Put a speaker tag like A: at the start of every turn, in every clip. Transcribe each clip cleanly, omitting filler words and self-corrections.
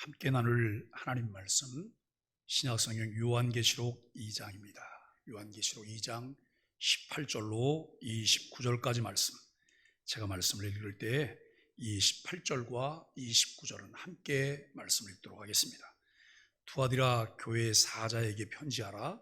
A: 함께 나눌 하나님 말씀 신약성경 요한계시록 2장입니다. 요한계시록 2장 18절로 29절까지 말씀. 제가 말씀을 읽을 때 28절과 29절은 함께 말씀을 읽도록 하겠습니다. 두아디라 교회 사자에게 편지하라.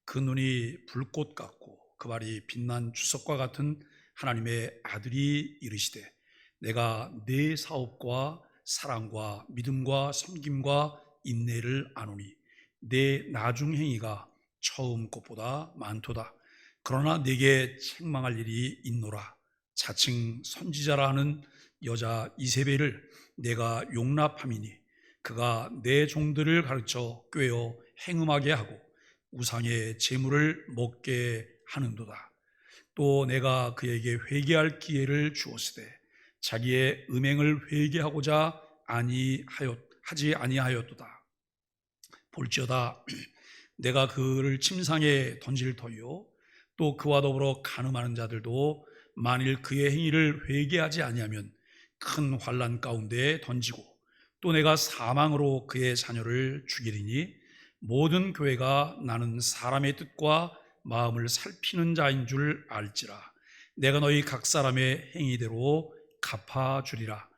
A: 그 눈이 불꽃 같고 그 발이 빛난 주석과 같은 하나님의 아들이 이르시되, 내가 네 사업과 사랑과 믿음과 섬김과 인내를 아노니 내 나중 행위가 처음 것보다 많도다. 그러나 내게 책망할 일이 있노라. 자칭 선지자라 하는 여자 이세벨을 내가 용납함이니 그가 내 종들을 가르쳐 꾀어 행음하게 하고 우상의 제물을 먹게 하는도다. 또 내가 그에게 회개할 기회를 주었으되 자기의 음행을 회개하고자 하지 아니하였도다. 볼지어다 내가 그를 침상에 던질 터이요 또 그와 더불어 간음하는 자들도 만일 그의 행위를 회개하지 아니하면 큰 환난 가운데 던지고, 또 내가 사망으로 그의 자녀를 죽이리니 모든 교회가 나는 사람의 뜻과 마음을 살피는 자인 줄 알지라. 내가 너희 각 사람의 행위대로 갚아주리라.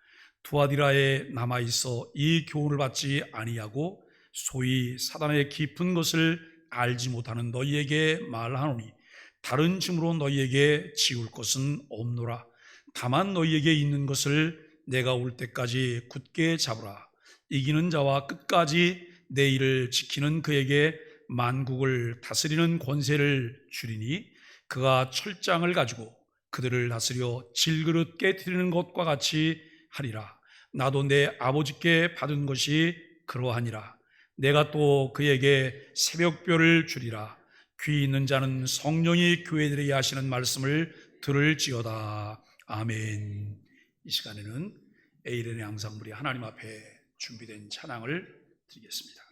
A: 두아디라에 남아있어 이 교훈을 받지 아니하고 소위 사단의 깊은 것을 알지 못하는 너희에게 말하노니 다른 짐으로 너희에게 지울 것은 없노라. 다만 너희에게 있는 것을 내가 올 때까지 굳게 잡으라. 이기는 자와 끝까지 내 일을 지키는 그에게 만국을 다스리는 권세를 주리니 그가 철장을 가지고 그들을 다스려 질그릇 깨트리는 것과 같이 하리라. 나도 내 아버지께 받은 것이 그러하니라. 내가 또 그에게 새벽별을 주리라. 귀 있는 자는 성령이 교회들에게 하시는 말씀을 들을지어다. 아멘. 이 시간에는 에이렌의 양상물이 하나님 앞에 준비된 찬양을 드리겠습니다.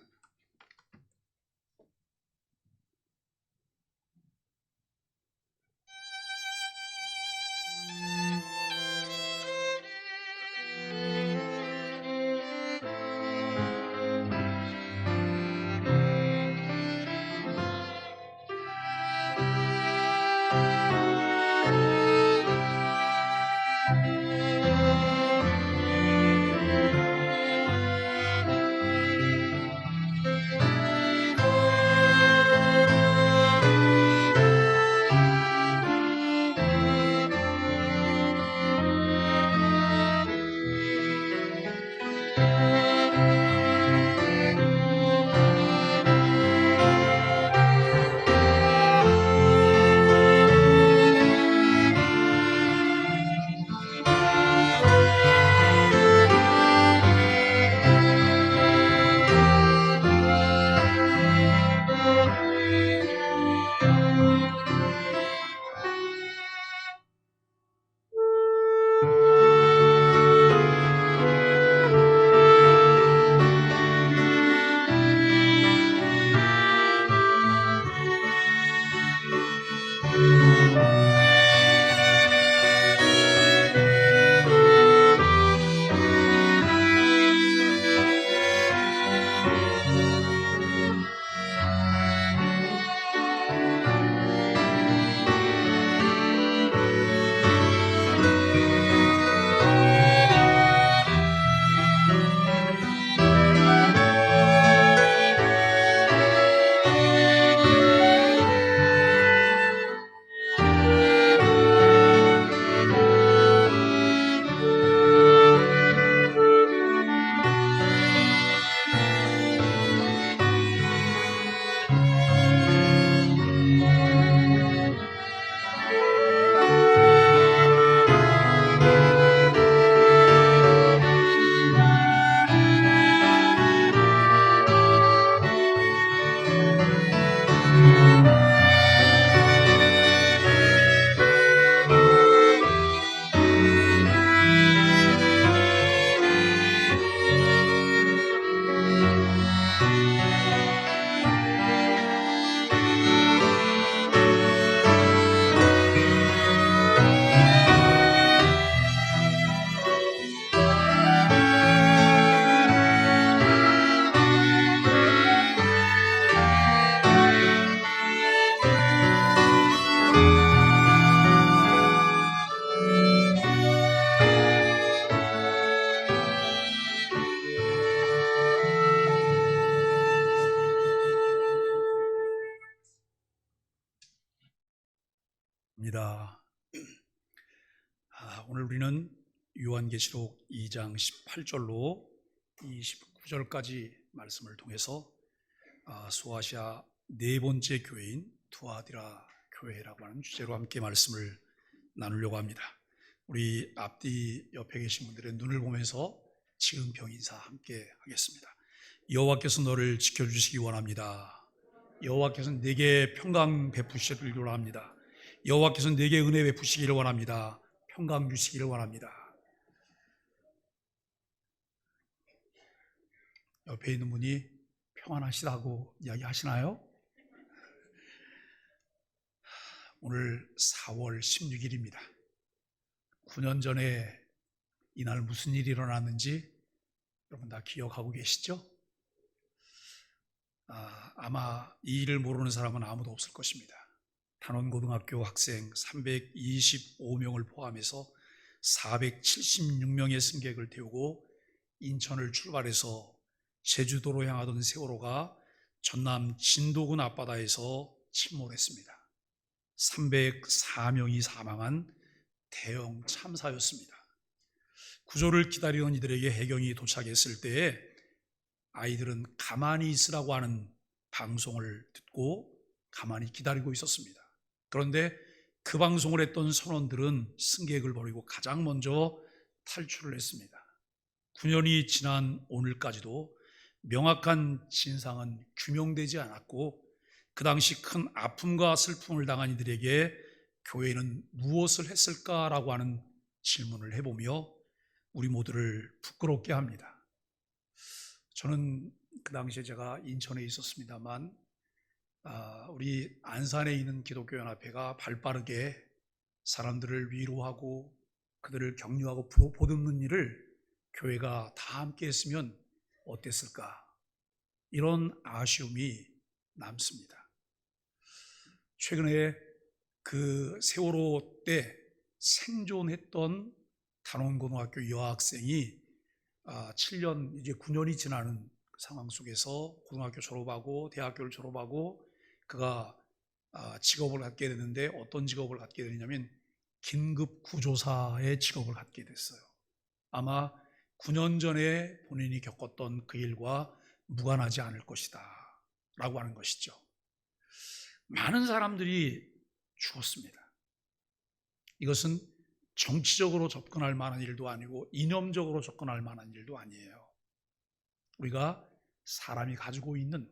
A: 오늘 우리는 요한계시록 2장 18절로 29절까지 말씀을 통해서 소아시아 네 번째 교회인 투아디라 교회라고 하는 주제로 함께 말씀을 나누려고 합니다. 우리 앞뒤 옆에 계신 분들의 눈을 보면서 지금평 인사 함께 하겠습니다. 여호와께서 너를 지켜주시기 원합니다. 여호와께서 내게 평강 베푸시기를 원합니다. 여호와께서 내게 은혜 베푸시기를 원합니다. 평강 주시기를 원합니다. 옆에 있는 분이 평안하시다고 이야기하시나요? 오늘 4월 16일입니다. 9년 전에 이날 무슨 일이 일어났는지 여러분 다 기억하고 계시죠? 아마 이 일을 모르는 사람은 아무도 없을 것입니다. 단원고등학교 학생 325명을 포함해서 476명의 승객을 태우고 인천을 출발해서 제주도로 향하던 세월호가 전남 진도군 앞바다에서 침몰했습니다. 304명이 사망한 대형 참사였습니다. 구조를 기다리던 이들에게 해경이 도착했을 때에 아이들은 가만히 있으라고 하는 방송을 듣고 가만히 기다리고 있었습니다. 그런데 그 방송을 했던 선원들은 승객을 버리고 가장 먼저 탈출을 했습니다. 9년이 지난 오늘까지도 명확한 진상은 규명되지 않았고 그 당시 큰 아픔과 슬픔을 당한 이들에게 교회는 무엇을 했을까라고 하는 질문을 해보며 우리 모두를 부끄럽게 합니다. 저는 그 당시에 제가 인천에 있었습니다만 우리 안산에 있는 기독교연합회가 발빠르게 사람들을 위로하고 그들을 격려하고 보듬는 일을 교회가 다 함께 했으면 어땠을까? 이런 아쉬움이 남습니다. 최근에 그 세월호 때 생존했던 단원고등학교 여학생이 7년, 이제 9년이 지나는 상황 속에서 고등학교 졸업하고 대학교를 졸업하고 그가 직업을 갖게 됐는데 어떤 직업을 갖게 되냐면 긴급구조사의 직업을 갖게 됐어요. 아마 9년 전에 본인이 겪었던 그 일과 무관하지 않을 것이다 라고 하는 것이죠. 많은 사람들이 죽었습니다. 이것은 정치적으로 접근할 만한 일도 아니고 이념적으로 접근할 만한 일도 아니에요. 우리가 사람이 가지고 있는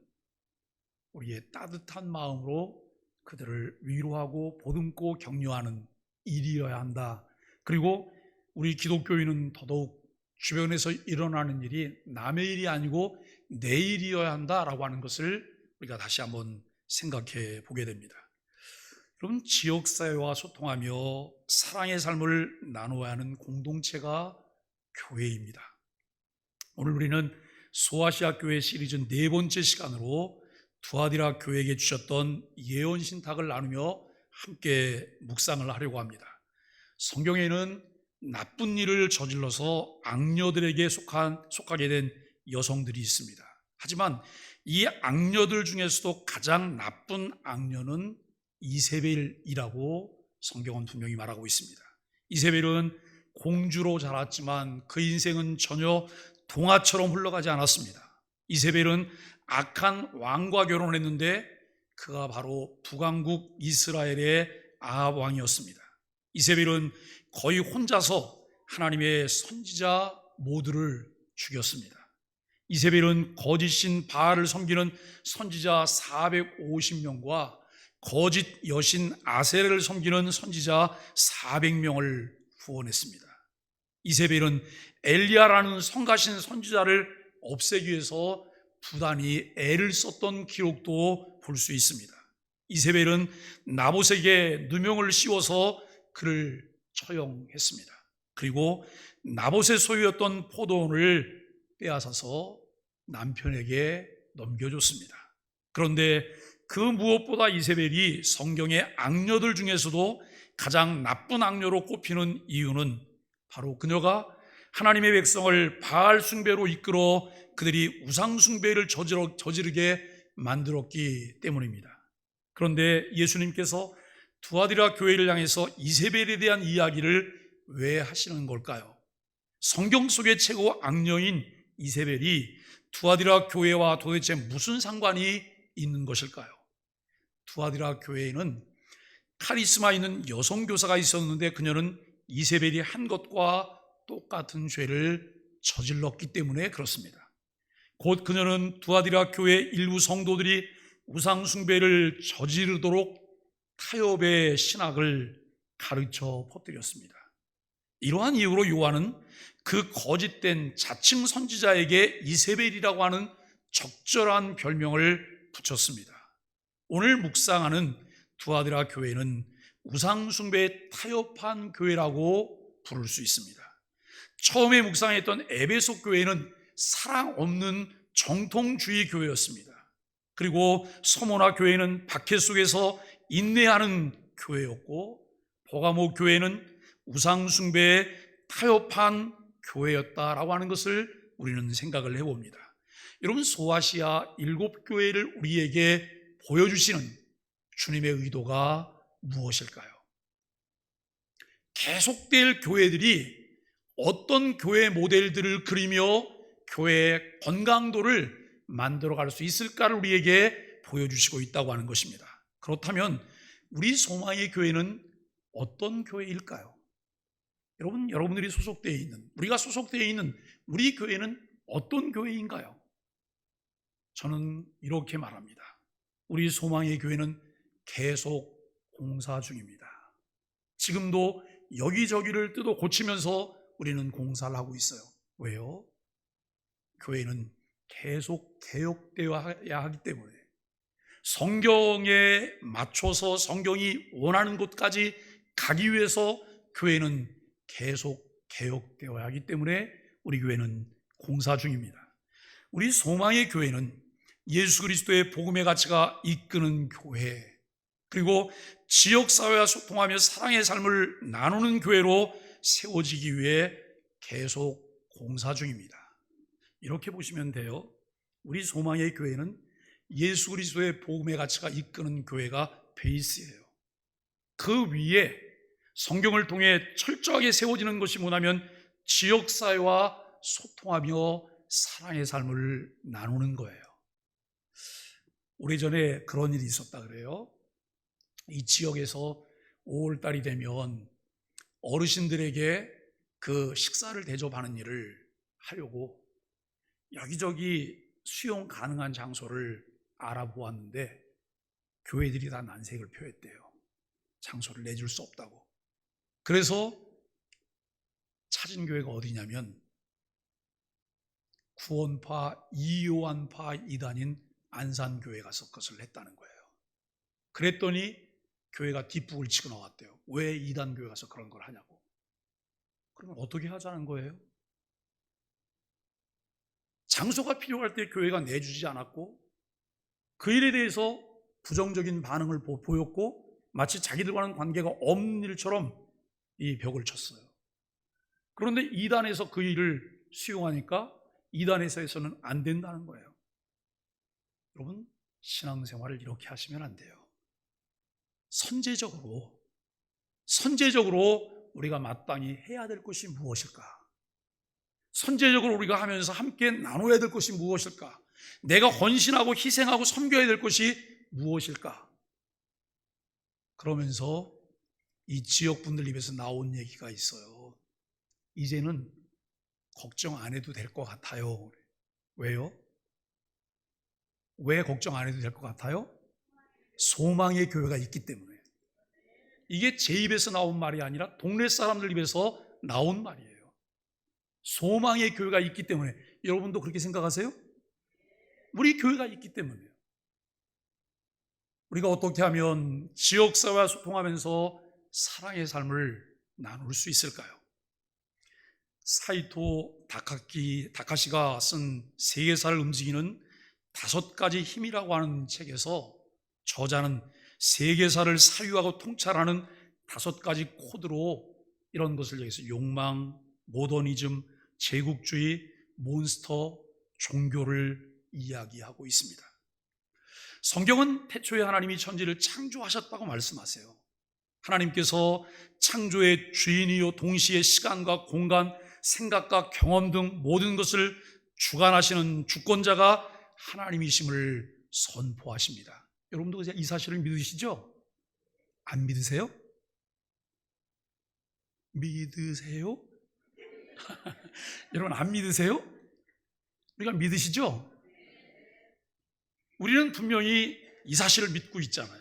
A: 우리의 따뜻한 마음으로 그들을 위로하고 보듬고 격려하는 일이어야 한다. 그리고 우리 기독교인은 더더욱 주변에서 일어나는 일이 남의 일이 아니고 내 일이어야 한다라고 하는 것을 우리가 다시 한번 생각해 보게 됩니다. 여러분, 지역사회와 소통하며 사랑의 삶을 나누어야 하는 공동체가 교회입니다. 오늘 우리는 소아시아 교회 시리즈 네 번째 시간으로 투아디라 교회에게 주셨던 예언 신탁을 나누며 함께 묵상을 하려고 합니다. 성경에는 나쁜 일을 저질러서 악녀들에게 속하게 된 여성들이 있습니다. 하지만 이 악녀들 중에서도 가장 나쁜 악녀는 이세벨이라고 성경은 분명히 말하고 있습니다. 이세벨은 공주로 자랐지만 그 인생은 전혀 동화처럼 흘러가지 않았습니다. 이세벨은 악한 왕과 결혼했는데 그가 바로 북왕국 이스라엘의 아합 왕이었습니다. 이세벨은 거의 혼자서 하나님의 선지자 모두를 죽였습니다. 이세벨은 거짓신 바알을 섬기는 선지자 450명과 거짓 여신 아세라를 섬기는 선지자 400명을 구원했습니다. 이세벨은 엘리야라는 성가신 선지자를 없애기 위해서 부단히 애를 썼던 기록도 볼 수 있습니다. 이세벨은 나봇에게 누명을 씌워서 그를 처형했습니다. 그리고 나봇의 소유였던 포도원을 빼앗아서 남편에게 넘겨줬습니다. 그런데 그 무엇보다 이세벨이 성경의 악녀들 중에서도 가장 나쁜 악녀로 꼽히는 이유는 바로 그녀가 하나님의 백성을 바알 숭배로 이끌어 그들이 우상 숭배를 저지르게 만들었기 때문입니다. 그런데 예수님께서 두아디라 교회를 향해서 이세벨에 대한 이야기를 왜 하시는 걸까요? 성경 속의 최고 악녀인 이세벨이 두아디라 교회와 도대체 무슨 상관이 있는 것일까요? 두아디라 교회에는 카리스마 있는 여성 교사가 있었는데 그녀는 이세벨이 한 것과 똑같은 죄를 저질렀기 때문에 그렇습니다. 곧 그녀는 두아디라 교회 일부 성도들이 우상 숭배를 저지르도록 타협의 신학을 가르쳐 퍼뜨렸습니다. 이러한 이유로 요한은 그 거짓된 자칭 선지자에게 이세벨이라고 하는 적절한 별명을 붙였습니다. 오늘 묵상하는 두아디라 교회는 우상 숭배에 타협한 교회라고 부를 수 있습니다. 처음에 묵상했던 에베소 교회는 사랑 없는 정통주의 교회였습니다. 그리고 서모나 교회는 박해 속에서 인내하는 교회였고, 버가모 교회는 우상 숭배에 타협한 교회였다라고 하는 것을 우리는 생각을 해봅니다. 여러분, 소아시아 7교회를 우리에게 보여주시는 주님의 의도가 무엇일까요? 계속될 교회들이 어떤 교회 모델들을 그리며 교회의 건강도를 만들어갈 수 있을까를 우리에게 보여주시고 있다고 하는 것입니다. 그렇다면 우리 소망의 교회는 어떤 교회일까요? 여러분들이 소속되어 있는, 우리가 소속되어 있는 우리 교회는 어떤 교회인가요? 저는 이렇게 말합니다. 우리 소망의 교회는 계속 공사 중입니다. 지금도 여기저기를 뜯어 고치면서 우리는 공사를 하고 있어요. 왜요? 교회는 계속 개혁되어야 하기 때문에, 성경에 맞춰서 성경이 원하는 곳까지 가기 위해서 교회는 계속 개혁되어야 하기 때문에 우리 교회는 공사 중입니다. 우리 소망의 교회는 예수 그리스도의 복음의 가치가 이끄는 교회, 그리고 지역사회와 소통하며 사랑의 삶을 나누는 교회로 세워지기 위해 계속 공사 중입니다. 이렇게 보시면 돼요. 우리 소망의 교회는 예수 그리스도의 복음의 가치가 이끄는 교회가 베이스예요. 그 위에 성경을 통해 철저하게 세워지는 것이 뭐냐면 지역사회와 소통하며 사랑의 삶을 나누는 거예요. 오래전에 그런 일이 있었다 그래요. 이 지역에서 5월달이 되면 어르신들에게 그 식사를 대접하는 일을 하려고 여기저기 수용 가능한 장소를 알아보았는데 교회들이 다 난색을 표했대요. 장소를 내줄 수 없다고. 그래서 찾은 교회가 어디냐면 구원파 이요한파 이단인 안산교회 가서 그것을 했다는 거예요. 그랬더니 교회가 뒷북을 치고 나왔대요. 왜 이단교회 가서 그런 걸 하냐고. 그러면 어떻게 하자는 거예요? 장소가 필요할 때 교회가 내주지 않았고 그 일에 대해서 부정적인 반응을 보였고 마치 자기들과는 관계가 없는 일처럼 이 벽을 쳤어요. 그런데 이단에서 그 일을 수용하니까 이단에서는 안 된다는 거예요. 여러분, 신앙생활을 이렇게 하시면 안 돼요. 선제적으로 우리가 마땅히 해야 될 것이 무엇일까? 선제적으로 우리가 하면서 함께 나눠야 될 것이 무엇일까? 내가 헌신하고 희생하고 섬겨야 될 것이 무엇일까? 그러면서 이 지역분들 입에서 나온 얘기가 있어요. 이제는 걱정 안 해도 될 것 같아요. 왜요? 왜 걱정 안 해도 될 것 같아요? 소망의 교회가 있기 때문에. 이게 제 입에서 나온 말이 아니라 동네 사람들 입에서 나온 말이에요. 소망의 교회가 있기 때문에. 여러분도 그렇게 생각하세요? 우리 교회가 있기 때문에요. 우리가 어떻게 하면 지역사회와 소통하면서 사랑의 삶을 나눌 수 있을까요? 사이토 다카시가 쓴 세계사를 움직이는 5가지 힘이라고 하는 책에서 저자는 세계사를 사유하고 통찰하는 5가지 코드로 이런 것을 얘기해서 욕망, 모더니즘, 제국주의, 몬스터, 종교를 이야기하고 있습니다. 성경은 태초에 하나님이 천지를 창조하셨다고 말씀하세요. 하나님께서 창조의 주인이요 동시에 시간과 공간, 생각과 경험 등 모든 것을 주관하시는 주권자가 하나님이심을 선포하십니다. 여러분도 이 사실을 믿으시죠? 안 믿으세요? 믿으세요? 여러분 안 믿으세요? 우리가 믿으시죠? 우리는 분명히 이 사실을 믿고 있잖아요.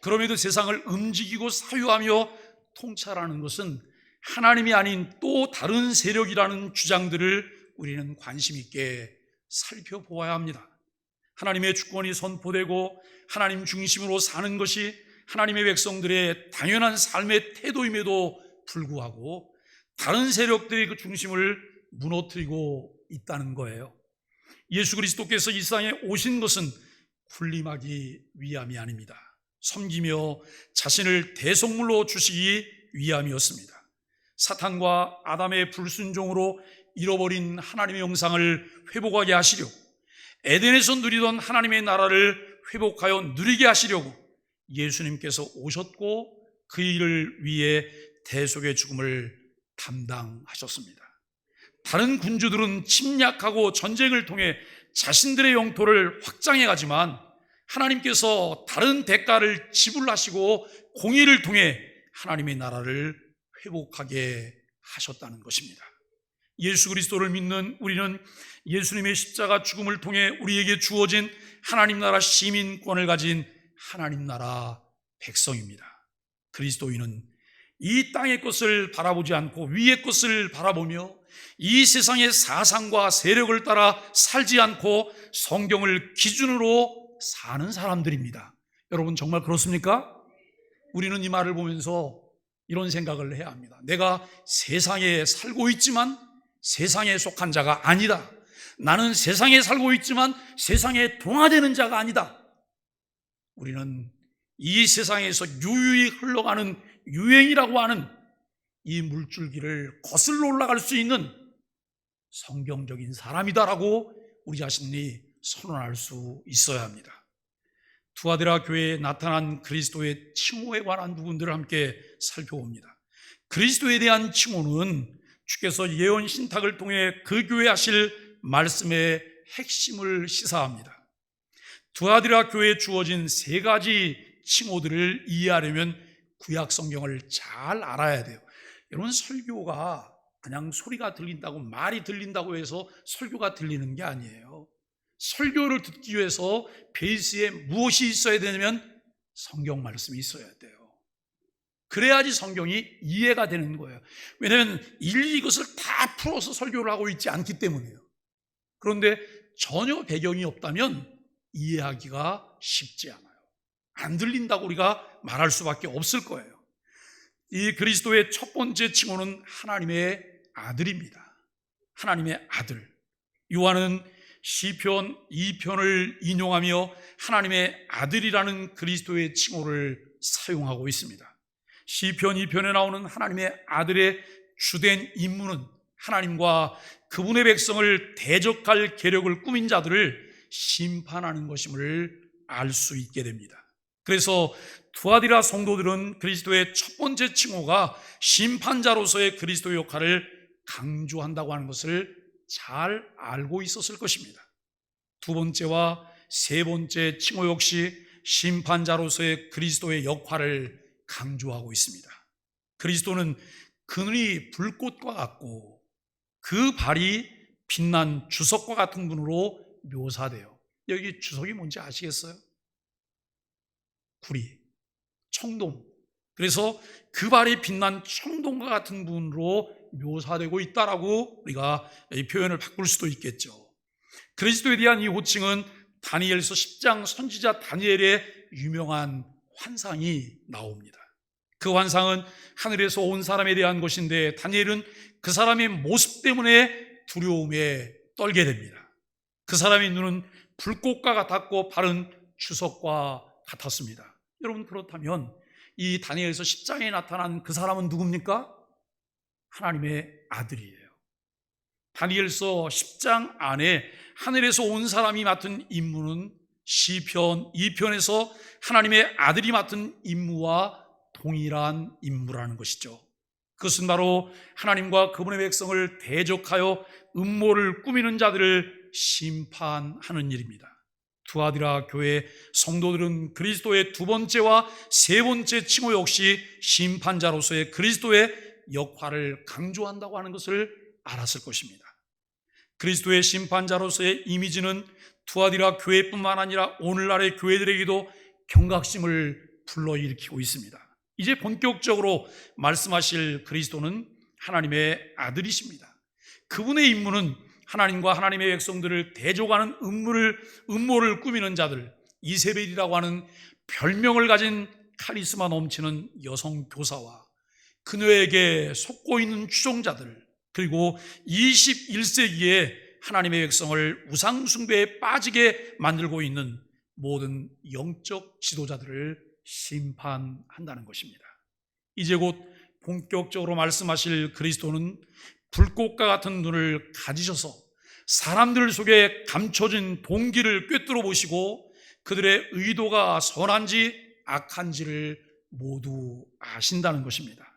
A: 그럼에도 세상을 움직이고 사유하며 통찰하는 것은 하나님이 아닌 또 다른 세력이라는 주장들을 우리는 관심 있게 살펴보아야 합니다. 하나님의 주권이 선포되고 하나님 중심으로 사는 것이 하나님의 백성들의 당연한 삶의 태도임에도 불구하고 다른 세력들이 그 중심을 무너뜨리고 있다는 거예요. 예수 그리스도께서 이 세상에 오신 것은 군림하기 위함이 아닙니다. 섬기며 자신을 대속물로 주시기 위함이었습니다. 사탄과 아담의 불순종으로 잃어버린 하나님의 영상을 회복하게 하시려고, 에덴에서 누리던 하나님의 나라를 회복하여 누리게 하시려고 예수님께서 오셨고 그 일을 위해 대속의 죽음을 담당하셨습니다. 다른 군주들은 침략하고 전쟁을 통해 자신들의 영토를 확장해 가지만 하나님께서 다른 대가를 지불하시고 공의를 통해 하나님의 나라를 회복하게 하셨다는 것입니다. 예수 그리스도를 믿는 우리는 예수님의 십자가 죽음을 통해 우리에게 주어진 하나님 나라 시민권을 가진 하나님 나라 백성입니다. 그리스도인은 이 땅의 것을 바라보지 않고 위의 것을 바라보며 이 세상의 사상과 세력을 따라 살지 않고 성경을 기준으로 사는 사람들입니다. 여러분 정말 그렇습니까? 우리는 이 말을 보면서 이런 생각을 해야 합니다. 내가 세상에 살고 있지만 세상에 속한 자가 아니다. 나는 세상에 살고 있지만 세상에 동화되는 자가 아니다. 우리는 이 세상에서 유유히 흘러가는 유행이라고 하는 이 물줄기를 거슬러 올라갈 수 있는 성경적인 사람이다라고 우리 자신이 선언할 수 있어야 합니다. 두아디라 교회에 나타난 그리스도의 칭호에 관한 부분들을 함께 살펴봅니다. 그리스도에 대한 칭호는 주께서 예언 신탁을 통해 그 교회에 하실 말씀의 핵심을 시사합니다. 두아디라 교회에 주어진 세 가지 칭호들을 이해하려면 구약 성경을 잘 알아야 돼요. 여러분 설교가 그냥 소리가 들린다고, 말이 들린다고 해서 설교가 들리는 게 아니에요. 설교를 듣기 위해서 베이스에 무엇이 있어야 되냐면 성경 말씀이 있어야 돼요. 그래야지 성경이 이해가 되는 거예요. 왜냐하면 일일이 이것을 다 풀어서 설교를 하고 있지 않기 때문이에요. 그런데 전혀 배경이 없다면 이해하기가 쉽지 않아요. 안 들린다고 우리가 말할 수밖에 없을 거예요. 이 그리스도의 첫 번째 칭호는 하나님의 아들입니다. 하나님의 아들. 요한은 시편 2편을 인용하며 하나님의 아들이라는 그리스도의 칭호를 사용하고 있습니다. 시편 2편에 나오는 하나님의 아들의 주된 임무는 하나님과 그분의 백성을 대적할 계략을 꾸민 자들을 심판하는 것임을 알 수 있게 됩니다. 그래서 두아디라 성도들은 그리스도의 첫 번째 칭호가 심판자로서의 그리스도의 역할을 강조한다고 하는 것을 잘 알고 있었을 것입니다. 두 번째와 세 번째 칭호 역시 심판자로서의 그리스도의 역할을 강조하고 있습니다. 그리스도는 그늘이 불꽃과 같고 그 발이 빛난 주석과 같은 분으로 묘사돼요. 여기 주석이 뭔지 아시겠어요? 구리, 청동. 그래서 그 발이 빛난 청동과 같은 분으로 묘사되고 있다라고 우리가 이 표현을 바꿀 수도 있겠죠. 그리스도에 대한 이 호칭은 다니엘서 10장 선지자 다니엘의 유명한 환상이 나옵니다. 그 환상은 하늘에서 온 사람에 대한 것인데 다니엘은 그 사람의 모습 때문에 두려움에 떨게 됩니다. 그 사람의 눈은 불꽃과 같았고 발은 주석과 같았습니다. 여러분 그렇다면 이 다니엘서 10장에 나타난 그 사람은 누굽니까? 하나님의 아들이에요. 다니엘서 10장 안에 하늘에서 온 사람이 맡은 임무는 시편 2편에서 하나님의 아들이 맡은 임무와 동일한 임무라는 것이죠. 그것은 바로 하나님과 그분의 백성을 대적하여 음모를 꾸미는 자들을 심판하는 일입니다. 투아디라 교회 성도들은 그리스도의 두 번째와 세 번째 칭호 역시 심판자로서의 그리스도의 역할을 강조한다고 하는 것을 알았을 것입니다. 그리스도의 심판자로서의 이미지는 투아디라 교회뿐만 아니라 오늘날의 교회들에게도 경각심을 불러일으키고 있습니다. 이제 본격적으로 말씀하실 그리스도는 하나님의 아들이십니다. 그분의 임무는 하나님과 하나님의 백성들을 대적하는 음모를 꾸미는 자들, 이세벨이라고 하는 별명을 가진 카리스마 넘치는 여성 교사와 그녀에게 속고 있는 추종자들, 그리고 21세기에 하나님의 백성을 우상 숭배에 빠지게 만들고 있는 모든 영적 지도자들을 심판한다는 것입니다. 이제 곧 본격적으로 말씀하실 그리스도는 불꽃과 같은 눈을 가지셔서 사람들 속에 감춰진 동기를 꿰뚫어 보시고 그들의 의도가 선한지 악한지를 모두 아신다는 것입니다.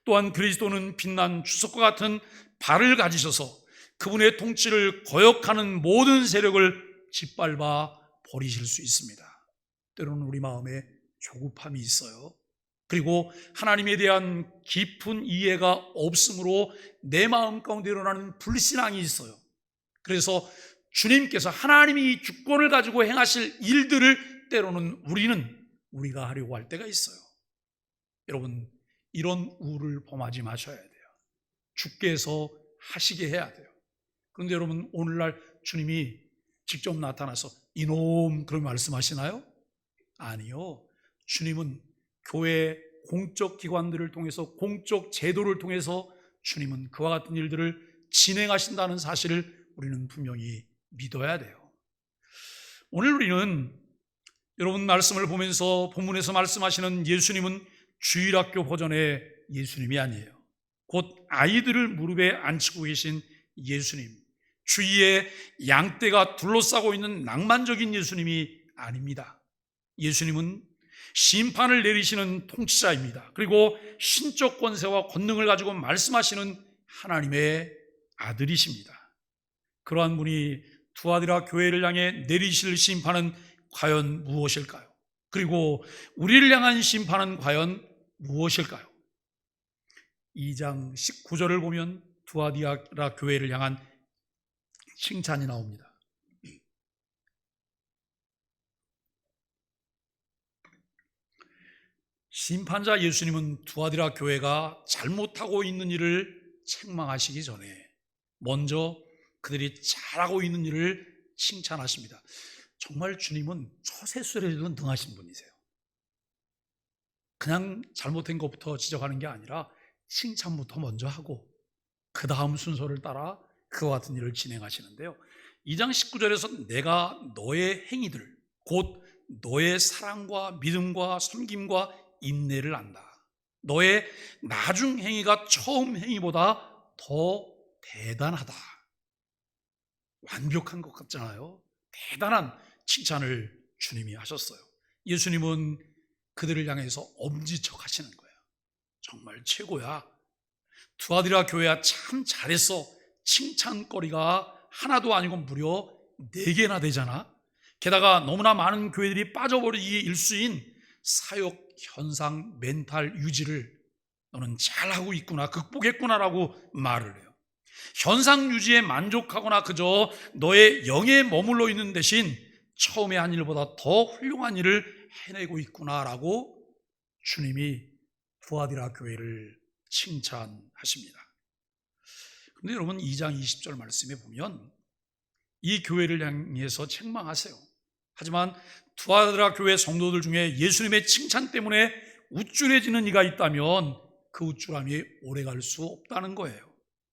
A: 또한 그리스도는 빛난 주석과 같은 발을 가지셔서 그분의 통치를 거역하는 모든 세력을 짓밟아 버리실 수 있습니다. 때로는 우리 마음에 조급함이 있어요. 그리고 하나님에 대한 깊은 이해가 없으므로 내 마음 가운데 일어나는 불신앙이 있어요. 그래서 주님께서 하나님이 주권을 가지고 행하실 일들을 때로는 우리가 하려고 할 때가 있어요. 여러분, 이런 우를 범하지 마셔야 돼요. 주께서 하시게 해야 돼요. 그런데 여러분, 오늘날 주님이 직접 나타나서 이놈 그런 말씀하시나요? 아니요. 주님은 교회 공적 기관들을 통해서, 공적 제도를 통해서 주님은 그와 같은 일들을 진행하신다는 사실을 우리는 분명히 믿어야 돼요. 오늘 우리는 여러분 말씀을 보면서 본문에서 말씀하시는 예수님은 주일학교 버전의 예수님이 아니에요. 곧 아이들을 무릎에 앉히고 계신 예수님, 주위에 양떼가 둘러싸고 있는 낭만적인 예수님이 아닙니다. 예수님은 심판을 내리시는 통치자입니다. 그리고 신적 권세와 권능을 가지고 말씀하시는 하나님의 아들이십니다. 그러한 분이 투아디라 교회를 향해 내리실 심판은 과연 무엇일까요? 그리고 우리를 향한 심판은 과연 무엇일까요? 2장 19절을 보면 투아디라 교회를 향한 칭찬이 나옵니다. 심판자 예수님은 투아디라 교회가 잘못하고 있는 일을 책망하시기 전에 먼저 그들이 잘하고 있는 일을 칭찬하십니다. 정말 주님은 처세술에도 능하신 분이세요. 그냥 잘못된 것부터 지적하는 게 아니라 칭찬부터 먼저 하고 그 다음 순서를 따라 그와 같은 일을 진행하시는데요. 2장 19절에서 내가 너의 행위들, 곧 너의 사랑과 믿음과 섬김과 인내를 안다. 너의 나중 행위가 처음 행위보다 더 대단하다. 완벽한 것 같잖아요. 대단한 칭찬을 주님이 하셨어요. 예수님은 그들을 향해서 엄지척 하시는 거예요. 정말 최고야. 투아디라 교회야 참 잘했어. 칭찬거리가 하나도 아니고 무려 4개나 되잖아. 게다가 너무나 많은 교회들이 빠져버리기 일수인 사역 현상 멘탈 유지를 너는 잘하고 있구나, 극복했구나라고 말을 해요. 현상 유지에 만족하거나 그저 너의 영에 머물러 있는 대신 처음에 한 일보다 더 훌륭한 일을 해내고 있구나라고 주님이 투아디라 교회를 칭찬하십니다. 그런데 여러분 2장 20절 말씀에 보면 이 교회를 향해서 책망하세요. 하지만 투아디라 교회 성도들 중에 예수님의 칭찬 때문에 우쭐해지는 이가 있다면 그 우쭐함이 오래갈 수 없다는 거예요.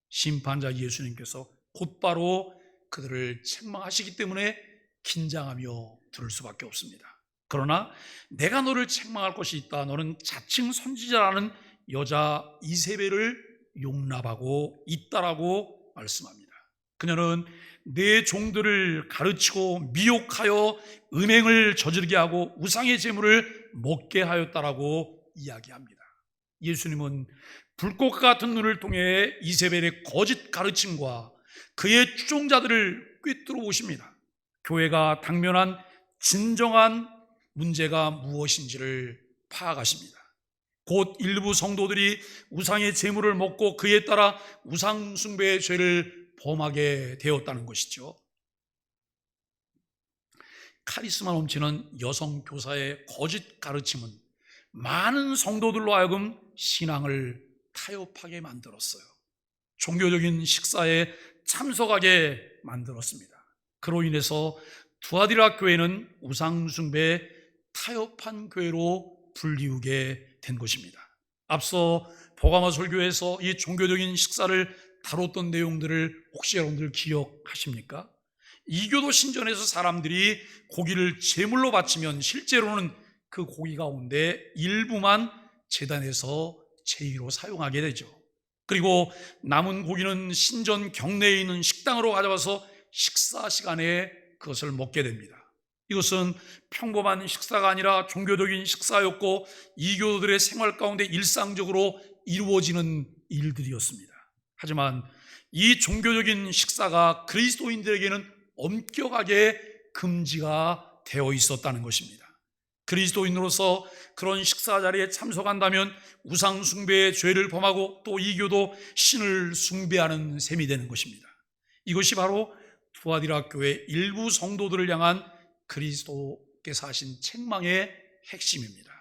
A: 심판자 예수님께서 곧바로 그들을 책망하시기 때문에 긴장하며 들을 수밖에 없습니다. 그러나 내가 너를 책망할 것이 있다. 너는 자칭 선지자라는 여자 이세벨을 용납하고 있다라고 말씀합니다. 그녀는 내 종들을 가르치고 미혹하여 음행을 저지르게 하고 우상의 제물을 먹게 하였다라고 이야기합니다. 예수님은 불꽃 같은 눈을 통해 이세벨의 거짓 가르침과 그의 추종자들을 꿰뚫어 보십니다. 교회가 당면한 진정한 문제가 무엇인지를 파악하십니다. 곧 일부 성도들이 우상의 제물을 먹고 그에 따라 우상 숭배의 죄를 범하게 되었다는 것이죠. 카리스마 넘치는 여성 교사의 거짓 가르침은 많은 성도들로 하여금 신앙을 타협하게 만들었어요. 종교적인 식사에 참석하게 만들었습니다. 그로 인해서 두아디라 교회는 우상 숭배에 타협한 교회로 불리우게 된 것입니다. 앞서 버가모 설교에서 이 종교적인 식사를 다뤘던 내용들을 혹시 여러분들 기억하십니까? 이교도 신전에서 사람들이 고기를 제물로 바치면 실제로는 그 고기 가운데 일부만 제단에서 제의로 사용하게 되죠. 그리고 남은 고기는 신전 경내에 있는 식당으로 가져와서 식사 시간에 그것을 먹게 됩니다. 이것은 평범한 식사가 아니라 종교적인 식사였고 이교도들의 생활 가운데 일상적으로 이루어지는 일들이었습니다. 하지만 이 종교적인 식사가 그리스도인들에게는 엄격하게 금지가 되어 있었다는 것입니다. 그리스도인으로서 그런 식사 자리에 참석한다면 우상 숭배의 죄를 범하고 또 이교도 신을 숭배하는 셈이 되는 것입니다. 이것이 바로 두아디라 교회 일부 성도들을 향한 그리스도께서 하신 책망의 핵심입니다.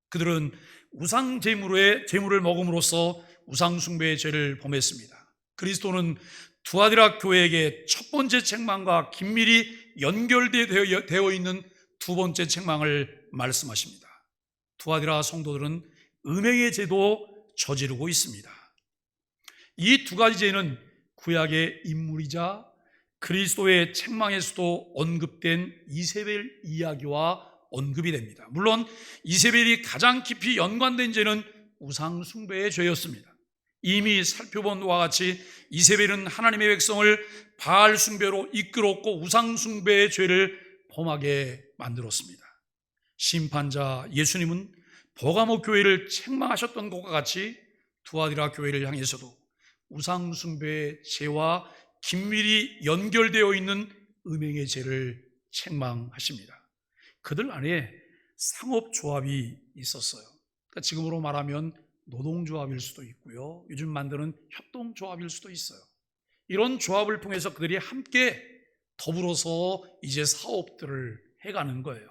A: 그들은 우상 제물을 먹음으로써 우상 숭배의 죄를 범했습니다. 그리스도는 두아디라 교회에게 첫 번째 책망과 긴밀히 연결되어 있는 두 번째 책망을 말씀하십니다. 두아디라 성도들은 음행의 죄도 저지르고 있습니다. 이 두 가지 죄는 구약의 인물이자 그리스도의 책망에서도 언급된 이세벨 이야기와 언급이 됩니다. 물론 이세벨이 가장 깊이 연관된 죄는 우상 숭배의 죄였습니다. 이미 살펴본 바와 같이 이세벨은 하나님의 백성을 바알 숭배로 이끌었고 우상 숭배의 죄를 범하게 만들었습니다. 심판자 예수님은 버가모 교회를 책망하셨던 것과 같이 두아디라 교회를 향해서도 우상 숭배의 죄와 긴밀히 연결되어 있는 음행의 죄를 책망하십니다. 그들 안에 상업조합이 있었어요. 그러니까 지금으로 말하면 노동조합일 수도 있고요, 요즘 만드는 협동조합일 수도 있어요. 이런 조합을 통해서 그들이 함께 더불어서 이제 사업들을 해가는 거예요.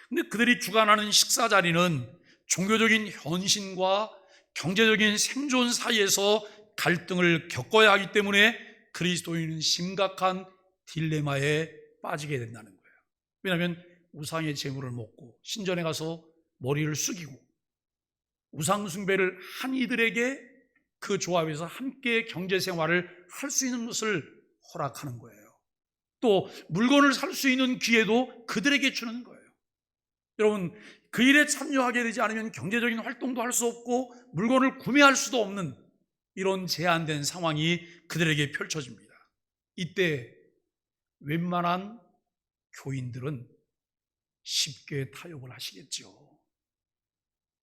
A: 근데 그들이 주관하는 식사 자리는 종교적인 현신과 경제적인 생존 사이에서 갈등을 겪어야 하기 때문에 그리스도인은 심각한 딜레마에 빠지게 된다는 거예요. 왜냐하면 우상의 제물을 먹고 신전에 가서 머리를 숙이고 우상 숭배를 한 이들에게 그 조합에서 함께 경제 생활을 할 수 있는 것을 허락하는 거예요. 또 물건을 살 수 있는 기회도 그들에게 주는 거예요. 여러분, 그 일에 참여하게 되지 않으면 경제적인 활동도 할 수 없고 물건을 구매할 수도 없는 이런 제한된 상황이 그들에게 펼쳐집니다. 이때 웬만한 교인들은 쉽게 타협을 하시겠죠.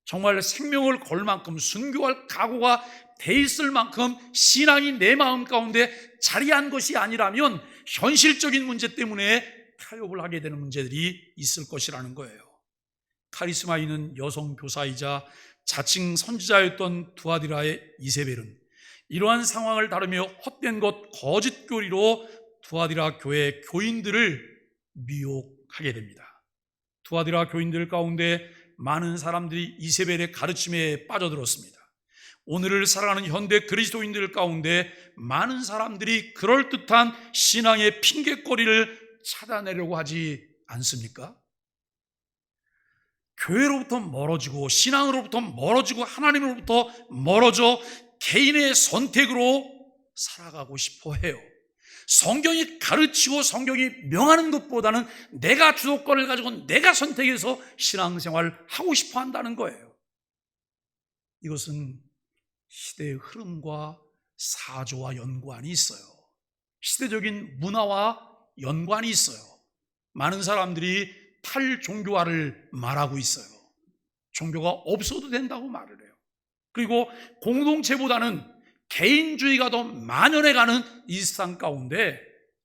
A: 정말 생명을 걸 만큼 순교할 각오가 돼 있을 만큼 신앙이 내 마음 가운데 자리한 것이 아니라면 현실적인 문제 때문에 타협을 하게 되는 문제들이 있을 것이라는 거예요. 카리스마 있는 여성 교사이자 자칭 선지자였던 두아디라의 이세벨은 이러한 상황을 다루며 헛된 것 거짓 교리로 두아디라 교회 교인들을 미혹하게 됩니다. 두아디라 교인들 가운데 많은 사람들이 이세벨의 가르침에 빠져들었습니다. 오늘을 살아가는 현대 그리스도인들 가운데 많은 사람들이 그럴듯한 신앙의 핑곗거리를 찾아내려고 하지 않습니까? 교회로부터 멀어지고 신앙으로부터 멀어지고 하나님으로부터 멀어져 개인의 선택으로 살아가고 싶어 해요. 성경이 가르치고 성경이 명하는 것보다는 내가 주도권을 가지고 내가 선택해서 신앙생활을 하고 싶어 한다는 거예요. 이것은 시대의 흐름과 사조와 연관이 있어요. 시대적인 문화와 연관이 있어요. 많은 사람들이 탈종교화를 말하고 있어요. 종교가 없어도 된다고 말을 해요. 그리고 공동체보다는 개인주의가 더 만연해가는 이 세상 가운데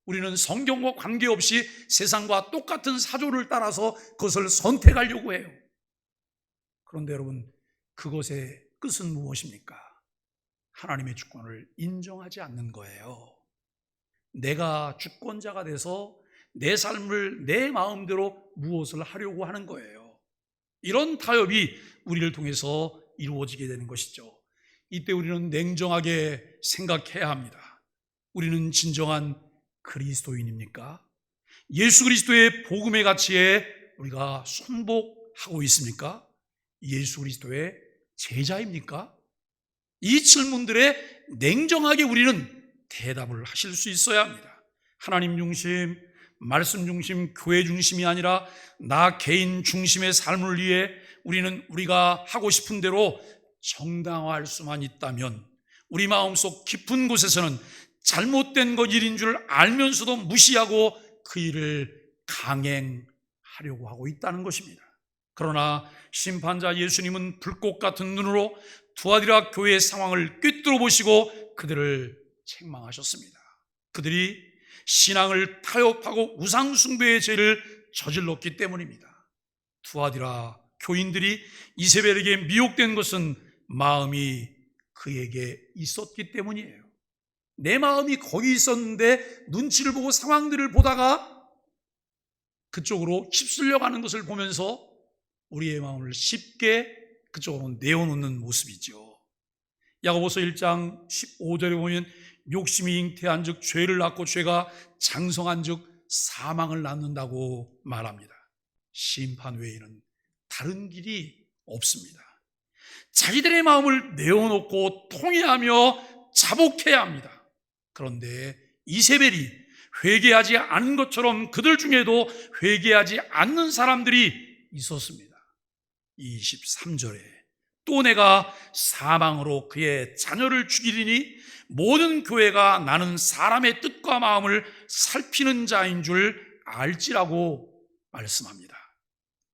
A: 우리는 성경과 관계없이 세상과 똑같은 사조를 따라서 그것을 선택하려고 해요. 그런데 여러분, 그것의 끝은 무엇입니까? 하나님의 주권을 인정하지 않는 거예요. 내가 주권자가 돼서 내 삶을 내 마음대로 무엇을 하려고 하는 거예요. 이런 타협이 우리를 통해서 이루어지게 되는 것이죠. 이때 우리는 냉정하게 생각해야 합니다. 우리는 진정한 그리스도인입니까? 예수 그리스도의 복음의 가치에 우리가 순복하고 있습니까? 예수 그리스도의 제자입니까? 이 질문들에 냉정하게 우리는 대답을 하실 수 있어야 합니다. 하나님 중심, 말씀 중심, 교회 중심이 아니라 나 개인 중심의 삶을 위해 우리는 우리가 하고 싶은 대로 정당화할 수만 있다면 우리 마음속 깊은 곳에서는 잘못된 것 일인 줄 알면서도 무시하고 그 일을 강행하려고 하고 있다는 것입니다. 그러나 심판자 예수님은 불꽃 같은 눈으로 두아디라 교회의 상황을 꿰뚫어 보시고 그들을 책망하셨습니다. 그들이 신앙을 타협하고 우상숭배의 죄를 저질렀기 때문입니다. 두아디라 교인들이 이세벨에게 미혹된 것은 마음이 그에게 있었기 때문이에요. 내 마음이 거기 있었는데 눈치를 보고 상황들을 보다가 그쪽으로 휩쓸려 가는 것을 보면서 우리의 마음을 쉽게 그쪽으로 내어놓는 모습이죠. 야고보서 1장 15절에 보면 욕심이 잉태한 즉 죄를 낳고 죄가 장성한 즉 사망을 낳는다고 말합니다. 심판 외에는 다른 길이 없습니다. 자기들의 마음을 내어놓고 통회하며 자복해야 합니다. 그런데 이세벨이 회개하지 않은 것처럼 그들 중에도 회개하지 않는 사람들이 있었습니다. 23절에 또 내가 사망으로 그의 자녀를 죽이리니 모든 교회가 나는 사람의 뜻과 마음을 살피는 자인 줄 알지라고 말씀합니다.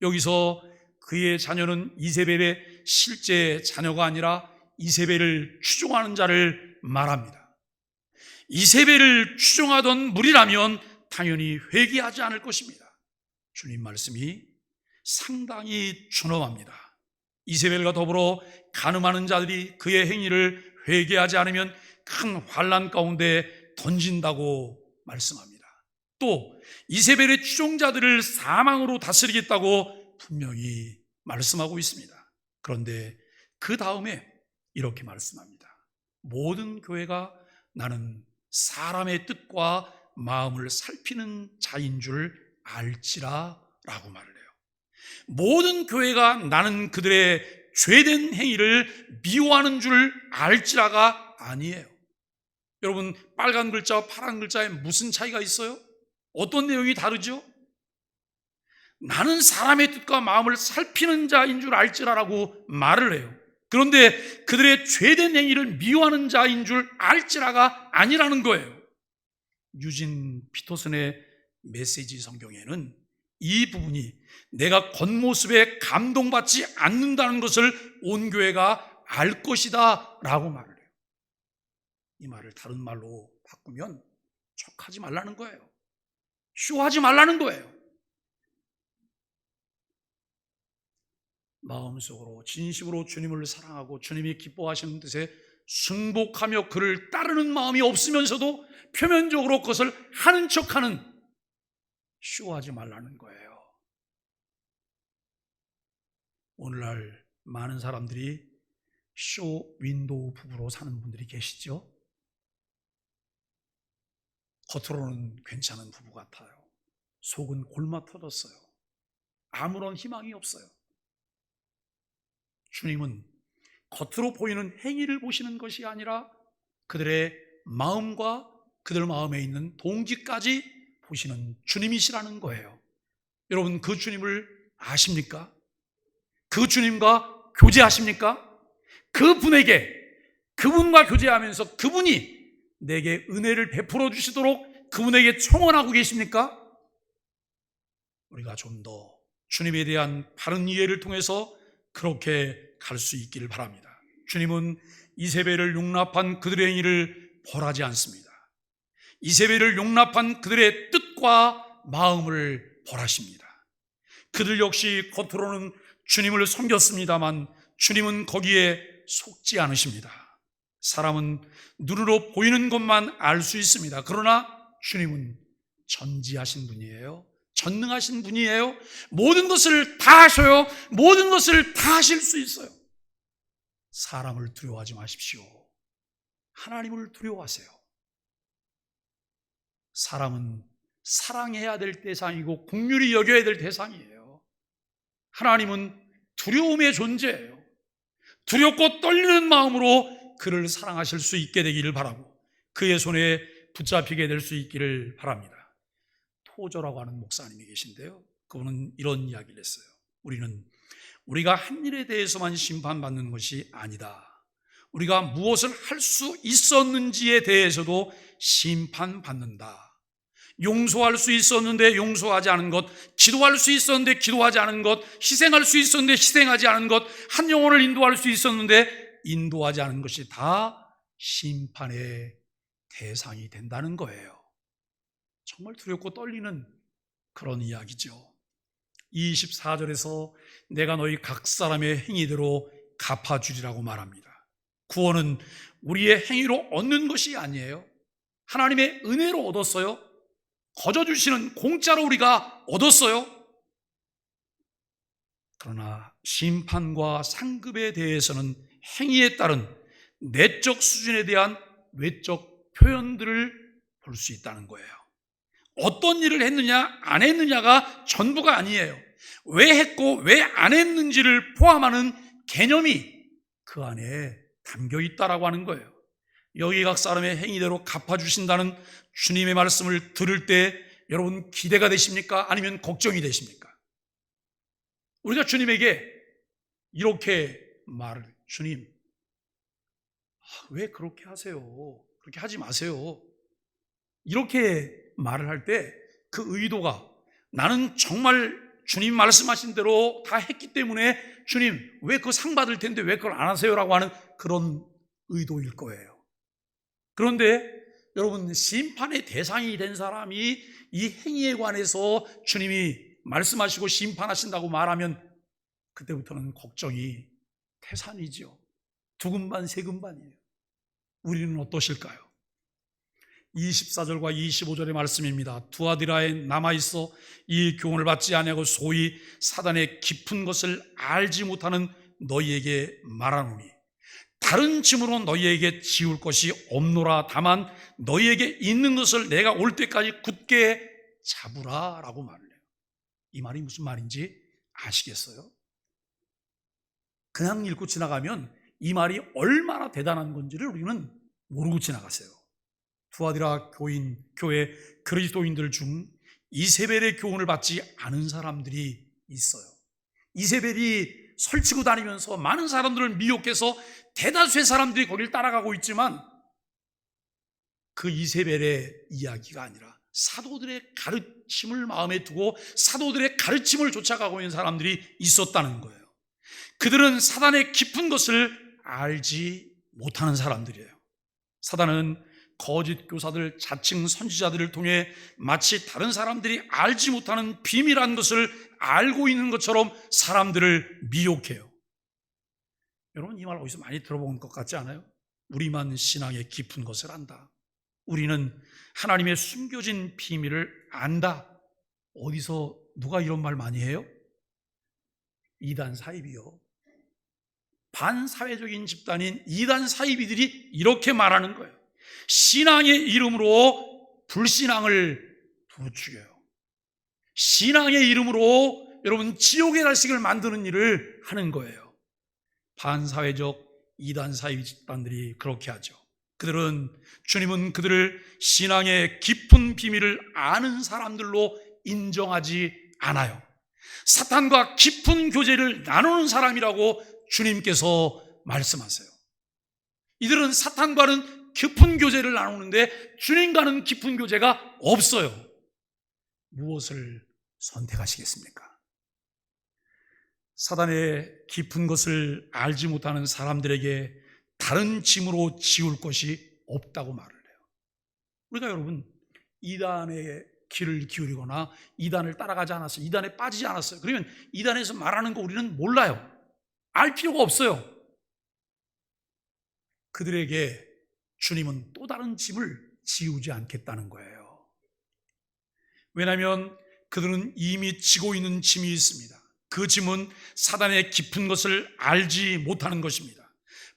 A: 여기서 그의 자녀는 이세벨의 실제 자녀가 아니라 이세벨을 추종하는 자를 말합니다. 이세벨을 추종하던 무리라면 당연히 회개하지 않을 것입니다. 주님 말씀이 상당히 준엄합니다. 이세벨과 더불어 간음하는 자들이 그의 행위를 회개하지 않으면 큰 환난 가운데 던진다고 말씀합니다. 또 이세벨의 추종자들을 사망으로 다스리겠다고 분명히 말씀하고 있습니다. 그런데 그 다음에 이렇게 말씀합니다. 모든 교회가 나는 사람의 뜻과 마음을 살피는 자인 줄 알지라 라고 말을 해요. 모든 교회가 나는 그들의 죄된 행위를 미워하는 줄 알지라가 아니에요. 여러분, 빨간 글자와 파란 글자에 무슨 차이가 있어요? 어떤 내용이 다르죠? 나는 사람의 뜻과 마음을 살피는 자인 줄 알지라라고 말을 해요. 그런데 그들의 죄된 행위를 미워하는 자인 줄 알지라가 아니라는 거예요. 유진 피터슨의 메시지 성경에는 이 부분이 내가 겉모습에 감동받지 않는다는 것을 온 교회가 알 것이다 라고 말을 해요. 이 말을 다른 말로 바꾸면 척하지 말라는 거예요. 쇼하지 말라는 거예요. 마음속으로 진심으로 주님을 사랑하고 주님이 기뻐하시는 뜻에 순복하며 그를 따르는 마음이 없으면서도 표면적으로 그것을 하는 척하는 쇼하지 말라는 거예요. 오늘날 많은 사람들이 쇼 윈도우 부부로 사는 분들이 계시죠? 겉으로는 괜찮은 부부 같아요. 속은 골마 터졌어요. 아무런 희망이 없어요. 주님은 겉으로 보이는 행위를 보시는 것이 아니라 그들의 마음과 그들 마음에 있는 동기까지 보시는 주님이시라는 거예요. 여러분, 그 주님을 아십니까? 그 주님과 교제하십니까? 그분에게, 그분과 교제하면서 그분이 내게 은혜를 베풀어 주시도록 그분에게 청원하고 계십니까? 우리가 좀 더 주님에 대한 바른 이해를 통해서 그렇게 갈 수 있기를 바랍니다. 주님은 이세벨을 용납한 그들의 행위를 벌하지 않습니다. 이세벨을 용납한 그들의 뜻과 마음을 벌하십니다. 그들 역시 겉으로는 주님을 섬겼습니다만 주님은 거기에 속지 않으십니다. 사람은 눈으로 보이는 것만 알 수 있습니다. 그러나 주님은 전지하신 분이에요. 전능하신 분이에요. 모든 것을 다 하셔요. 모든 것을 다 하실 수 있어요. 사람을 두려워하지 마십시오. 하나님을 두려워하세요. 사람은 사랑해야 될 대상이고 긍휼히 여겨야 될 대상이에요. 하나님은 두려움의 존재예요. 두렵고 떨리는 마음으로 그를 사랑하실 수 있게 되기를 바라고 그의 손에 붙잡히게 될 수 있기를 바랍니다. 토저라고 하는 목사님이 계신데요, 그분은 이런 이야기를 했어요. 우리가 한 일에 대해서만 심판받는 것이 아니다. 우리가 무엇을 할 수 있었는지에 대해서도 심판받는다. 용서할 수 있었는데 용서하지 않은 것, 기도할 수 있었는데 기도하지 않은 것, 희생할 수 있었는데 희생하지 않은 것, 한 영혼을 인도할 수 있었는데 인도하지 않은 것이 다 심판의 대상이 된다는 거예요. 정말 두렵고 떨리는 그런 이야기죠. 24절에서 내가 너희 각 사람의 행위대로 갚아주리라고 말합니다. 구원은 우리의 행위로 얻는 것이 아니에요. 하나님의 은혜로 얻었어요. 거저 주시는 공짜로 우리가 얻었어요. 그러나 심판과 상급에 대해서는 행위에 따른 내적 수준에 대한 외적 표현들을 볼 수 있다는 거예요. 어떤 일을 했느냐 안 했느냐가 전부가 아니에요. 왜 했고 왜 안 했는지를 포함하는 개념이 그 안에 담겨 있다라고 하는 거예요. 여기 각 사람의 행위대로 갚아주신다는 주님의 말씀을 들을 때 여러분 기대가 되십니까? 아니면 걱정이 되십니까? 우리가 주님에게 이렇게 말을, 주님, 왜 그렇게 하세요? 그렇게 하지 마세요. 이렇게 말을 할 때 그 의도가, 나는 정말 주님 말씀하신 대로 다 했기 때문에 주님 왜 그 상 받을 텐데 왜 그걸 안 하세요라고 하는 그런 의도일 거예요. 그런데 여러분, 심판의 대상이 된 사람이 이 행위에 관해서 주님이 말씀하시고 심판하신다고 말하면 그때부터는 걱정이 태산이죠. 두근반 세근반이에요. 우리는 어떠실까요? 24절과 25절의 말씀입니다. 두아디라에 남아있어 이 교훈을 받지 아니하고 소위 사단의 깊은 것을 알지 못하는 너희에게 말하노니 다른 짐으로 너희에게 지울 것이 없노라. 다만 너희에게 있는 것을 내가 올 때까지 굳게 잡으라 라고 말을 해요. 이 말이 무슨 말인지 아시겠어요? 그냥 읽고 지나가면 이 말이 얼마나 대단한 건지를 우리는 모르고 지나갔어요. 두아디라 교회 그리스도인들 중 이세벨의 교훈을 받지 않은 사람들이 있어요. 이세벨이 설치고 다니면서 많은 사람들을 미혹해서 대다수의 사람들이 거기를 따라가고 있지만 그 이세벨의 이야기가 아니라 사도들의 가르침을 마음에 두고 사도들의 가르침을 쫓아가고 있는 사람들이 있었다는 거예요. 그들은 사단의 깊은 것을 알지 못하는 사람들이에요. 사단은 거짓 교사들, 자칭 선지자들을 통해 마치 다른 사람들이 알지 못하는 비밀한 것을 알고 있는 것처럼 사람들을 미혹해요. 여러분, 이 말 어디서 많이 들어본 것 같지 않아요? 우리만 신앙의 깊은 것을 안다. 우리는 하나님의 숨겨진 비밀을 안다. 어디서 누가 이런 말 많이 해요? 이단 사이비요. 반사회적인 집단인 이단 사이비들이 이렇게 말하는 거예요. 신앙의 이름으로 불신앙을 부추겨요. 신앙의 이름으로 여러분 지옥의 달식을 만드는 일을 하는 거예요. 반사회적 이단 사이비 집단들이 그렇게 하죠. 주님은 그들을 신앙의 깊은 비밀을 아는 사람들로 인정하지 않아요. 사탄과 깊은 교제를 나누는 사람이라고 주님께서 말씀하세요. 이들은 사탄과는 깊은 교제를 나누는데 주님과는 깊은 교제가 없어요. 무엇을 선택하시겠습니까? 사단의 깊은 것을 알지 못하는 사람들에게 다른 짐으로 지울 것이 없다고 말을 해요. 우리가 여러분 이단의 귀를 기울이거나 이단을 따라가지 않았어요. 이단에 빠지지 않았어요. 그러면 이단에서 말하는 거 우리는 몰라요. 알 필요가 없어요. 그들에게 주님은 또 다른 짐을 지우지 않겠다는 거예요. 왜냐하면 그들은 이미 지고 있는 짐이 있습니다. 그 짐은 사단의 깊은 것을 알지 못하는 것입니다.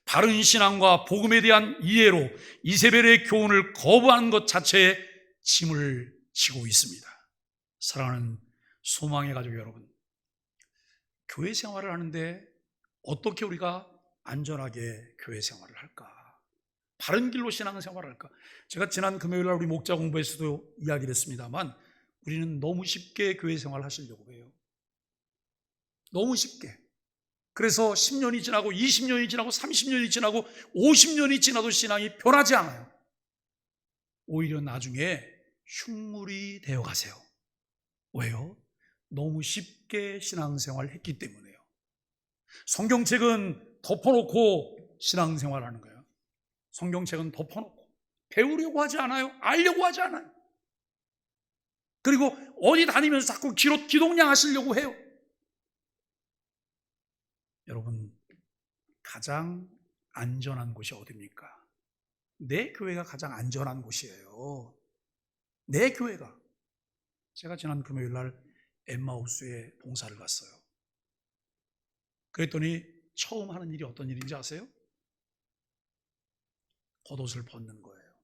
A: 바른 신앙과 복음에 대한 이해로 이세벨의 교훈을 거부하는 것 자체에 짐을 지고 있습니다. 사랑하는 소망의 가족 여러분, 교회 생활을 하는데 어떻게 우리가 안전하게 교회 생활을 할까? 바른 길로 신앙생활을 할까? 제가 지난 금요일날 우리 목자 공부에서도 이야기를 했습니다만 우리는 너무 쉽게 교회 생활을 하시려고 해요. 너무 쉽게. 그래서 10년이 지나고 20년이 지나고 30년이 지나고 50년이 지나도 신앙이 변하지 않아요. 오히려 나중에 흉물이 되어 가세요. 왜요? 너무 쉽게 신앙생활을 했기 때문에요. 성경책은 덮어놓고 신앙생활하는 거예요. 성경책은 덮어놓고 배우려고 하지 않아요. 알려고 하지 않아요. 그리고 어디 다니면서 자꾸 기독량 하시려고 해요. 여러분, 가장 안전한 곳이 어디입니까? 내 교회가 가장 안전한 곳이에요. 내 교회가. 제가 지난 금요일 날 엠마우스에 봉사를 갔어요. 그랬더니 처음 하는 일이 어떤 일인지 아세요? 겉옷을 벗는 거예요.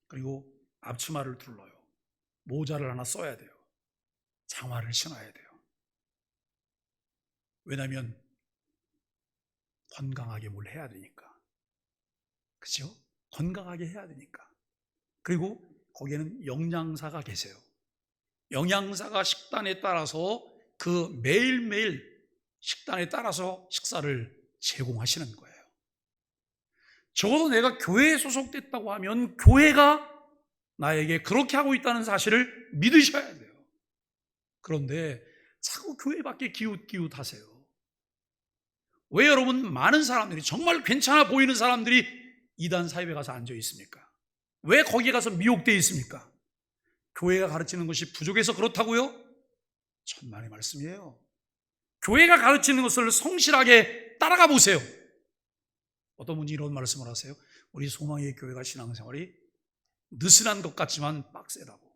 A: 그리고 앞치마를 둘러요. 모자를 하나 써야 돼요. 장화를 신어야 돼요. 왜냐하면 건강하게 뭘 해야 되니까. 그렇죠? 건강하게 해야 되니까. 그리고 거기에는 영양사가 계세요. 영양사가 식단에 따라서 그 매일매일 식단에 따라서 식사를 제공하시는 거예요. 적어도 내가 교회에 소속됐다고 하면 교회가 나에게 그렇게 하고 있다는 사실을 믿으셔야 돼요. 그런데 자꾸 교회 밖에 기웃기웃하세요. 왜 여러분 많은 사람들이 정말 괜찮아 보이는 사람들이 이단 사입에 가서 앉아 있습니까? 왜 거기에 가서 미혹되어 있습니까? 교회가 가르치는 것이 부족해서 그렇다고요? 천만의 말씀이에요. 교회가 가르치는 것을 성실하게 따라가 보세요. 어떤 분이 이런 말씀을 하세요. 우리 소망의 교회가 신앙생활이 느슨한 것 같지만 빡세다고.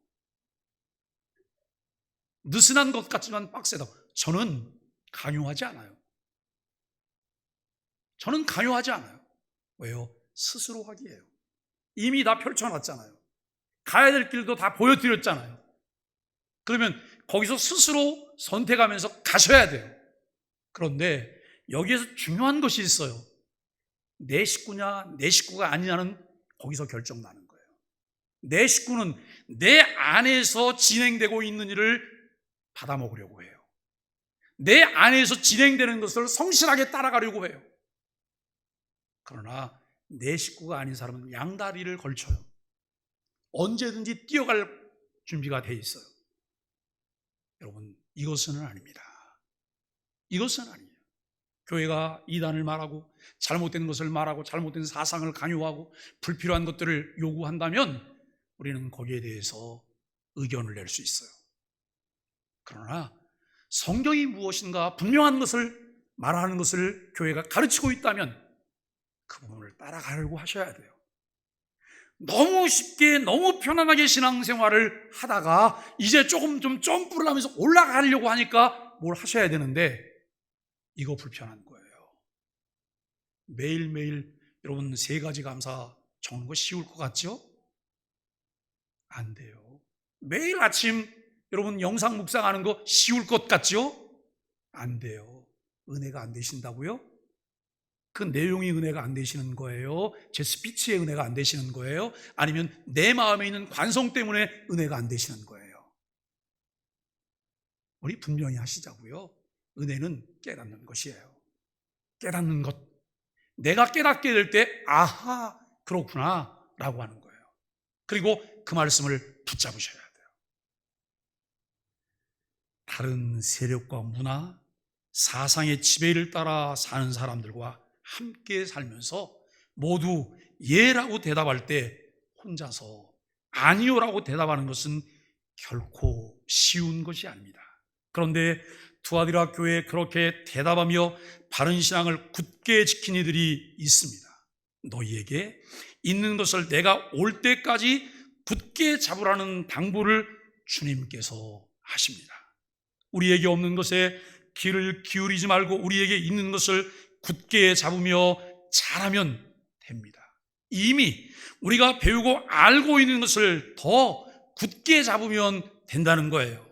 A: 느슨한 것 같지만 빡세다고. 저는 강요하지 않아요. 저는 강요하지 않아요. 왜요? 스스로 하기예요. 이미 다 펼쳐놨잖아요. 가야 될 길도 다 보여드렸잖아요. 그러면 거기서 스스로 선택하면서 가셔야 돼요. 그런데 여기에서 중요한 것이 있어요. 내 식구냐 내 식구가 아니냐는 거기서 결정나는 거예요. 내 식구는 내 안에서 진행되고 있는 일을 받아먹으려고 해요. 내 안에서 진행되는 것을 성실하게 따라가려고 해요. 그러나 내 식구가 아닌 사람은 양다리를 걸쳐요. 언제든지 뛰어갈 준비가 돼 있어요. 여러분, 이것은 아닙니다. 이것은 아니에요. 교회가 이단을 말하고 잘못된 것을 말하고 잘못된 사상을 강요하고 불필요한 것들을 요구한다면 우리는 거기에 대해서 의견을 낼 수 있어요. 그러나 성경이 무엇인가 분명한 것을 말하는 것을 교회가 가르치고 있다면 그 부분을 따라가려고 하셔야 돼요. 너무 쉽게 너무 편안하게 신앙생활을 하다가 이제 조금 좀 점프를 하면서 올라가려고 하니까 뭘 하셔야 되는데 이거 불편한 거예요. 매일매일 여러분 3가지 감사 적는 거 쉬울 것 같죠? 안 돼요. 매일 아침 여러분 영상 묵상하는 거 쉬울 것 같죠? 안 돼요. 은혜가 안 되신다고요? 그 내용이 은혜가 안 되시는 거예요? 제 스피치의 은혜가 안 되시는 거예요? 아니면 내 마음에 있는 관성 때문에 은혜가 안 되시는 거예요? 우리 분명히 하시자고요. 은혜는 깨닫는 것이에요. 깨닫는 것. 내가 깨닫게 될 때 아하 그렇구나 라고 하는 거예요. 그리고 그 말씀을 붙잡으셔야 돼요. 다른 세력과 문화, 사상의 지배를 따라 사는 사람들과 함께 살면서 모두 예라고 대답할 때 혼자서 아니요라고 대답하는 것은 결코 쉬운 것이 아닙니다. 그런데 두아디라 교회에 그렇게 대답하며 바른 신앙을 굳게 지킨 이들이 있습니다. 너희에게 있는 것을 내가 올 때까지 굳게 잡으라는 당부를 주님께서 하십니다. 우리에게 없는 것에 귀를 기울이지 말고 우리에게 있는 것을 굳게 잡으며 잘하면 됩니다. 이미 우리가 배우고 알고 있는 것을 더 굳게 잡으면 된다는 거예요.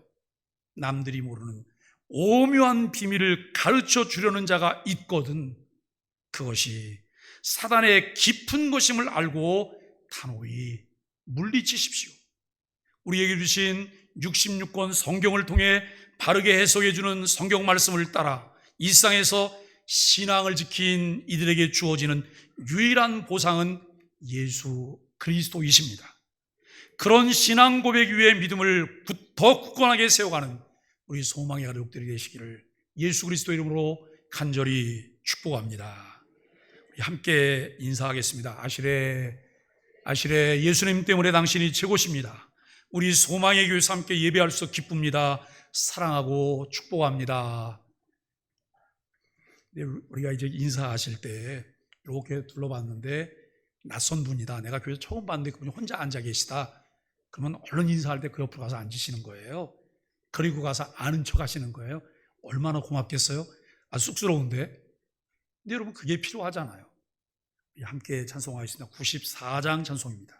A: 남들이 모르는 오묘한 비밀을 가르쳐 주려는 자가 있거든 그것이 사단의 깊은 것임을 알고 단호히 물리치십시오. 우리에게 주신 66권 성경을 통해 바르게 해석해 주는 성경 말씀을 따라 일상에서 신앙을 지킨 이들에게 주어지는 유일한 보상은 예수 그리스도이십니다. 그런 신앙 고백 위에 믿음을 더 굳건하게 세워가는 우리 소망의 가족들이 되시기를 예수 그리스도 이름으로 간절히 축복합니다. 우리 함께 인사하겠습니다. 아시레 예수님 때문에 당신이 최고십니다. 우리 소망의 교회에서 함께 예배할 수 기쁩니다. 사랑하고 축복합니다. 우리가 이제 인사하실 때 이렇게 둘러봤는데 낯선 분이다. 내가 교회에서 처음 봤는데 그분이 혼자 앉아 계시다. 그러면 얼른 인사할 때 그 옆으로 가서 앉으시는 거예요. 그리고 가서 아는 척 하시는 거예요. 얼마나 고맙겠어요? 아주 쑥스러운데. 근데 여러분 그게 필요하잖아요. 함께 찬송하겠습니다. 94장 찬송입니다.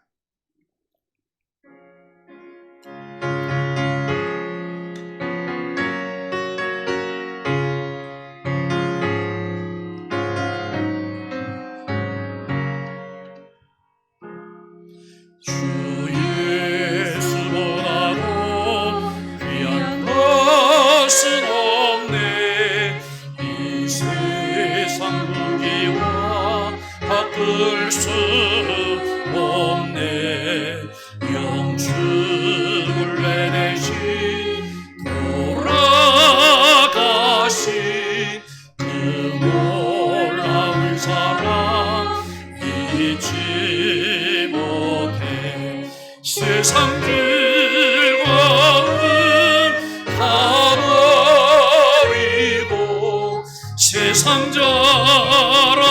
B: 세상자랑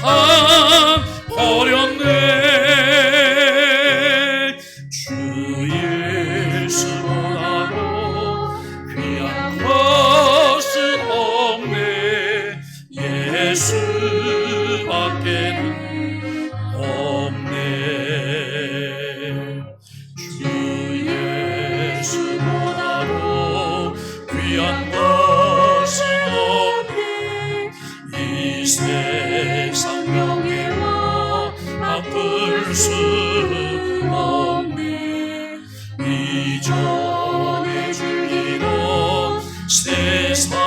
B: 다 버렸네. 주 예수보다도 귀한 것은 없네. 예수밖에는 없네. 주 예수보다도 귀한 것은 이 세상 명예와 바꿀 수 없네. 이전에 즐기던 세상이고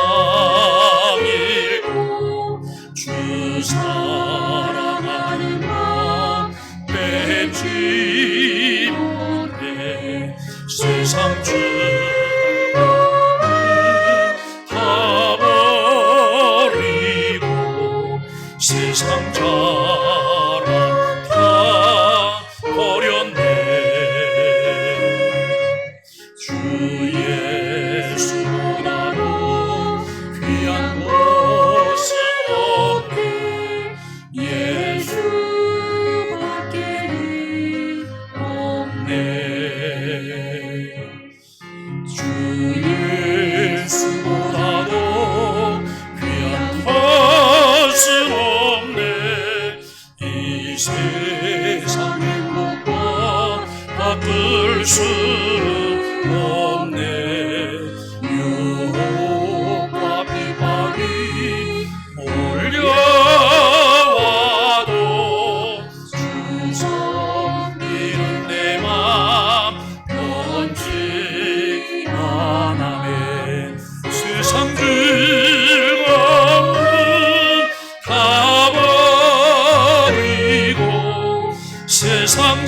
B: 주 사랑하는 마음 뺏지 못해. 세상 세상 자랑 다 버렸네. 주 예수보다도 귀한 것은 없네. 예수밖에는 없네. 주 예수보다도 귀한 것은 세상 행복과 바꿀 수 없네. 유혹과 비방이 몰려와도 주 섬기는 내 맘 변치 않아매. 세상 즐거움 다 세상